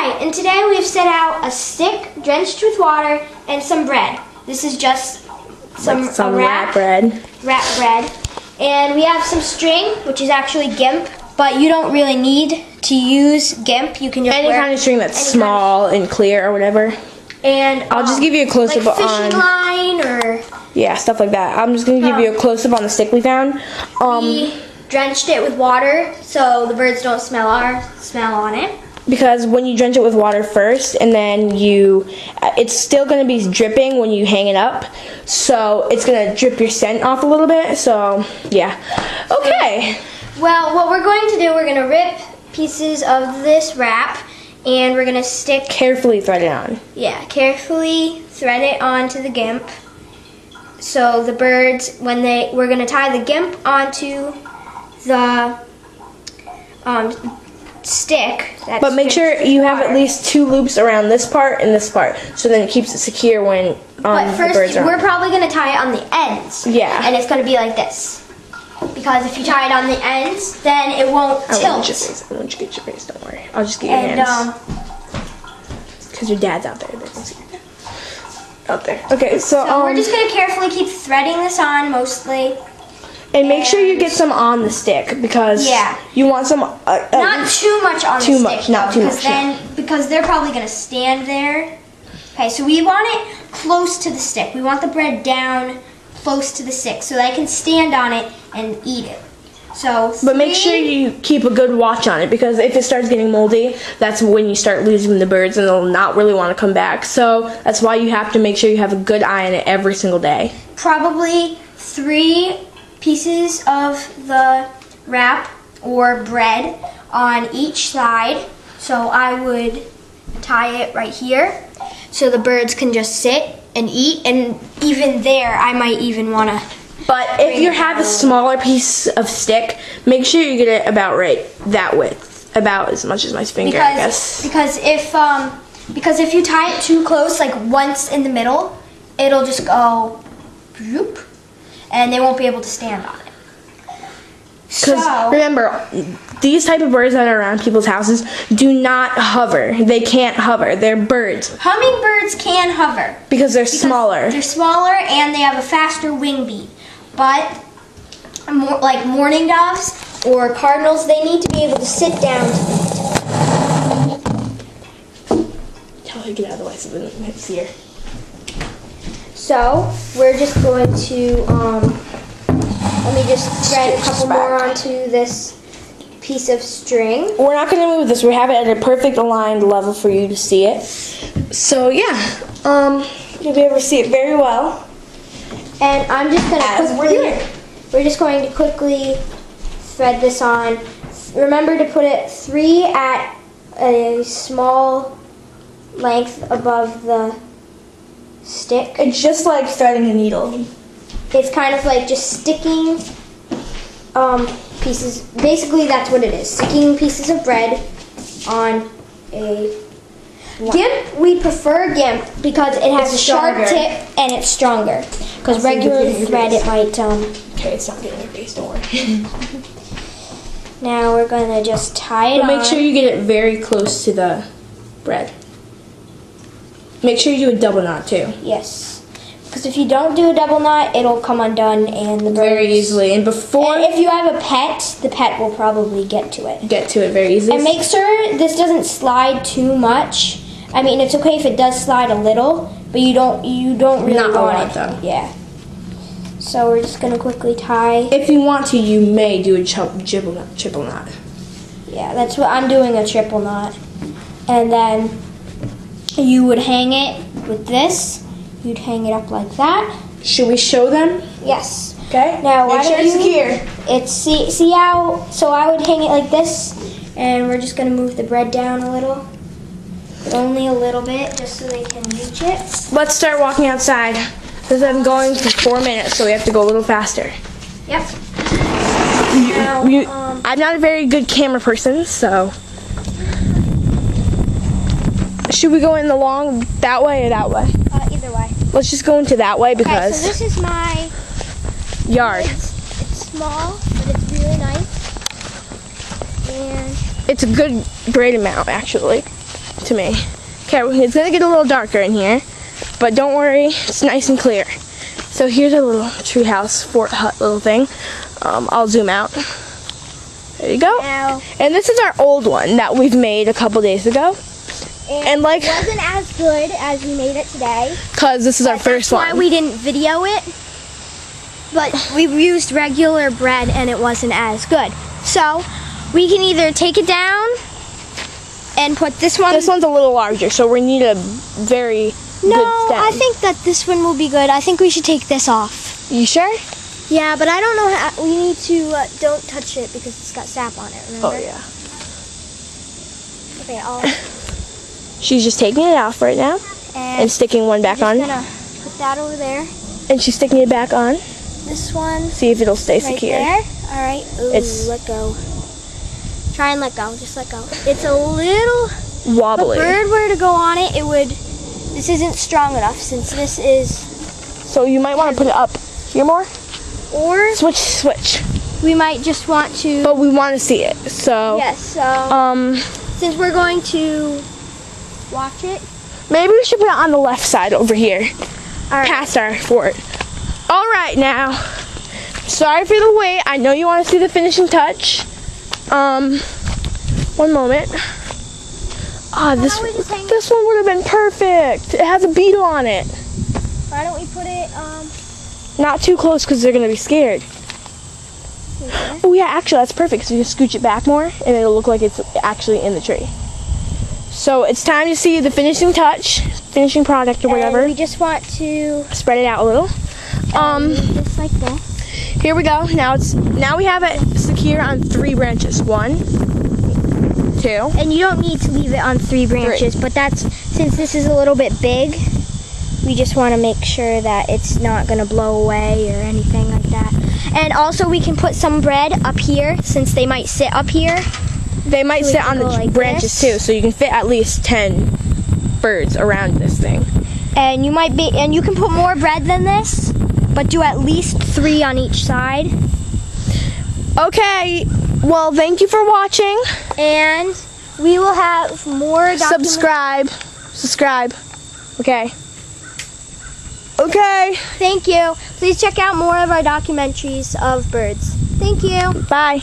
Alright, and today we've set out a stick drenched with water and some bread. This is just some wrap bread. Wrap bread. And we have some string, which is actually GIMP, but you don't really need to use GIMP. You can just Any kind of string that's small and clear or whatever. And I'll just give you a close-up like on fishing line or stuff like that. I'm just gonna give you a close-up on the stick we found. We drenched it with water so the birds don't smell on it. Because when you drench it with water first, and then it's still gonna be dripping when you hang it up. So it's gonna drip your scent off a little bit. So yeah, okay. Well, what we're going to do, we're gonna rip pieces of this wrap, and we're gonna carefully thread it on. Yeah, carefully thread it onto the GIMP. So the birds, we're gonna tie the GIMP onto the stick. But make sure you have at least 2 loops around this part and this part, so then it keeps it secure when but first, the birds are on. we're probably gonna tie it on the ends. Yeah. And it's gonna be like this. Because if you tie it on the ends, then it won't tilt. I want you to get your face, don't worry. I'll just get your hands. Because your dad's out there. They can see your dad. Out there. Okay, so we're just going to carefully keep threading this on, mostly. And make sure you get some on the stick, because you want some... not too much on the stick. Not too much. Because they're probably going to stand there. Okay, so we want it close to the stick. We want the bread down close to the stick so that I can stand on it and eat it. But make sure you keep a good watch on it, because if it starts getting moldy, that's when you start losing the birds and they'll not really want to come back. So that's why you have to make sure you have a good eye on it every single day. Probably 3 pieces of the wrap or bread on each side. So I would tie it right here so the birds can just sit and eat, and even there I might even want to. But if you have a smaller piece of stick, make sure you get it about that width, about as much as my finger, I guess. Because if you tie it too close, like once in the middle, it'll just go, whoop, and they won't be able to stand on it. Because remember, these type of birds that are around people's houses do not hover. They can't hover. They're birds. Hummingbirds can hover. Because they're smaller. They're smaller and they have a faster wing beat. But like mourning doves or cardinals, they need to be able to sit down. Tell her to get out of the way so they don't see her. So we're just going to let me just thread a couple more onto this piece of string. We're not going to move this. We have it at a perfect aligned level for you to see it. So yeah, you'll be able to see it very well. And I'm just going to we're just going to quickly thread this on. Remember to put it 3 at a small length above the stick. It's just like threading a needle. It's kind of like just sticking pieces. Basically, that's what it is. Sticking pieces of bread on a GIMP. We prefer GIMP because it has a sharp tip and it's stronger. Because regular thread, it might. Okay, it's not getting your face. Don't worry. Now we're gonna just tie it on. Make sure you get it very close to the bread. Make sure you do a double knot too. Yes. Because if you don't do a double knot, it'll come undone and the birds... Very easily. And if you have a pet, the pet will probably get to it. Get to it very easily. And make sure this doesn't slide too much. I mean, it's okay if it does slide a little, but you don't really want want it though. Yeah. So we're just gonna quickly tie. If you want to, you may do a triple knot. Yeah, that's what I'm doing, a triple knot. And then you would hang it with this. You'd hang it up like that. Should we show them? Yes. Okay. Now, make sure it's secure. See how? So I would hang it like this, and we're just gonna move the bread down a little, but only a little bit, just so they can reach it. Let's start walking outside. Because I'm going for 4 minutes, so we have to go a little faster. Yep. I'm not a very good camera person, so. Should we go in the long that way or that way? Either way. Let's just go into that way because. Okay, so this is my yard. It's small, but it's really nice. And it's a great amount actually. to me. Okay, it's gonna get a little darker in here, but don't worry, it's nice and clear. So here's our little treehouse fort hut little thing. I'll zoom out. There you go. Now, And this is our old one that we've made a couple days ago. And like, it wasn't as good as we made it today. cause this is our first That's why one. we didn't video it. But we used regular bread and it wasn't as good. So we can either take it down and put this one. This one's a little larger, so we need a very No, good stem. I think that this one will be good. I think we should take this off. You sure? Yeah, but I don't know how. We need to don't touch it because it's got sap on it. Remember? Oh yeah. Okay, I'll. She's just taking it off right now and sticking one back I'm on. just gonna put that over there. And she's sticking it back on. This one See if it'll stay right secure. there. All right. Ooh, It's- let go. Try and let go. Just let go. It's a little. If a Wobbly. bird were to go on it, it would. This isn't strong enough since this is. So you might want to put it up here more. Or Switch. we might just want to. But we want to see it. So Yes. So since we're going to watch it. maybe we should put it on the left side over here. All right. Past our fort. All right now. Sorry for the wait. I know you want to see the finishing touch. One moment. Ah, Why don't we just hang it? this one would have been perfect. It has a beetle on it. Why don't we put it? Not too close because they're gonna be scared. Okay. Oh yeah, actually that's perfect. So you can scooch it back more, and it'll look like it's actually in the tree. So it's time to see the finishing touch, finishing product or whatever. And we just want to. Spread it out a little. Just like this. Here we go. Now we have it secure on 3 branches. 1, 2. And you don't need to leave it on 3 branches, but that's since this is a little bit big, we just want to make sure that it's not going to blow away or anything like that. And also we can put some bread up here since they might sit up here. They might So we sit can on the go like branches this. too, so you can fit at least 10 birds around this thing. And you can put more bread than this, but do at least 3 on each side. Okay. Well, thank you for watching. And we will have more Subscribe. Okay. Okay. Thank you. Please check out more of our documentaries of birds. Thank you. Bye.